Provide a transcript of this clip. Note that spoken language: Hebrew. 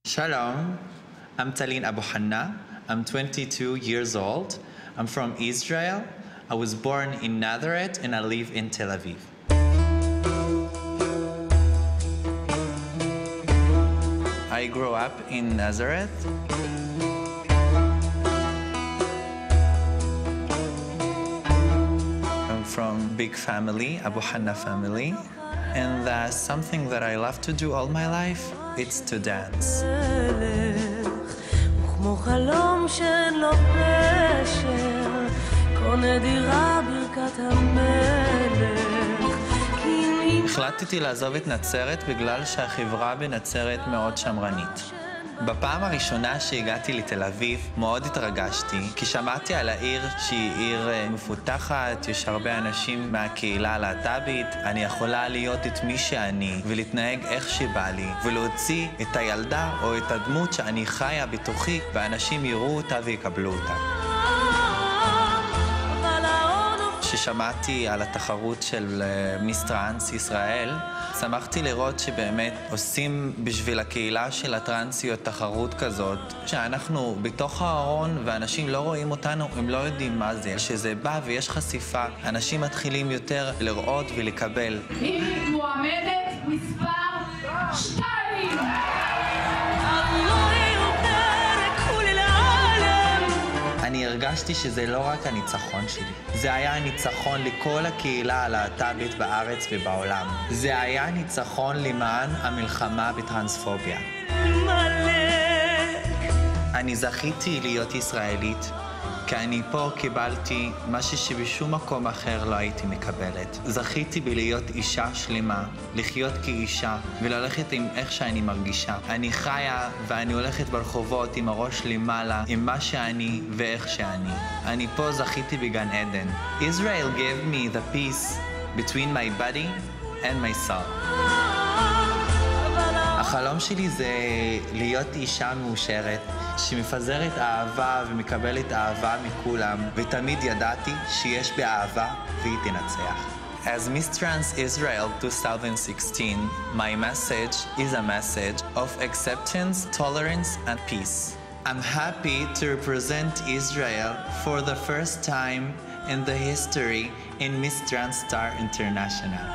Shalom, I'm Talin Abu Hanna. I'm 22 years old. I'm from Israel. I was born in Nazareth and I live in Tel Aviv. I grew up in Nazareth. I'm from big family, Abu Hanna family. And something that I love to do all my life, it's to dance. החלטתי לעזוב את נצרת בגלל שהחברה בנצרת מאוד שמרנית. בפעם הראשונה שהגעתי לתל אביב מאוד התרגשתי, כי שמעתי על העיר שהיא עיר מפותחת, יש הרבה אנשים מהקהילה הלהט"בית, אני יכולה להיות את מי שאני ולהתנהג איך שבא לי, ולהוציא את הילדה או את הדמות שאני חיה בתוכי, ואנשים יראו אותה ויקבלו אותה. כששמעתי על התחרות של מיס טרנס ישראל, שמחתי לראות שבאמת עושים בשביל הקהילה של הטרנסיות תחרות כזאת, שאנחנו בתוך הארון ואנשים לא רואים אותנו, הם לא יודעים מה זה. כשזה בא ויש חשיפה, אנשים מתחילים יותר לראות ולקבל. היא מועמדת מספר 2! אני הרגשתי שזה לא רק הניצחון שלי. זה היה הניצחון לכל הקהילה הלהט"בית בארץ ובעולם. זה היה ניצחון למען המלחמה בטרנספוביה. אני זכיתי להיות ישראלית, כי אני פה קיבלתי משהו שבשום מקום אחר לא הייתי מקבלת. זכיתי בלהיות אישה שלמה, לחיות כאישה וללכת עם איך שאני מרגישה. אני חיה ואני הולכת ברחובות עם הראש למעלה, עם מה שאני ואיך שאני. אני פה זכיתי בגן עדן. Israel gave me the peace between my body and my soul. החלום שלי זה להיות אישה מאושרת, שמפזרת אהבה ומקבלת אהבה מכולם, ותמיד ידעתי שיש בה אהבה והיא תנצח. As Miss Trans Israel 2016, my message is a message of acceptance, tolerance, and peace. I'm happy to represent Israel for the first time in the history in Miss Trans Star International.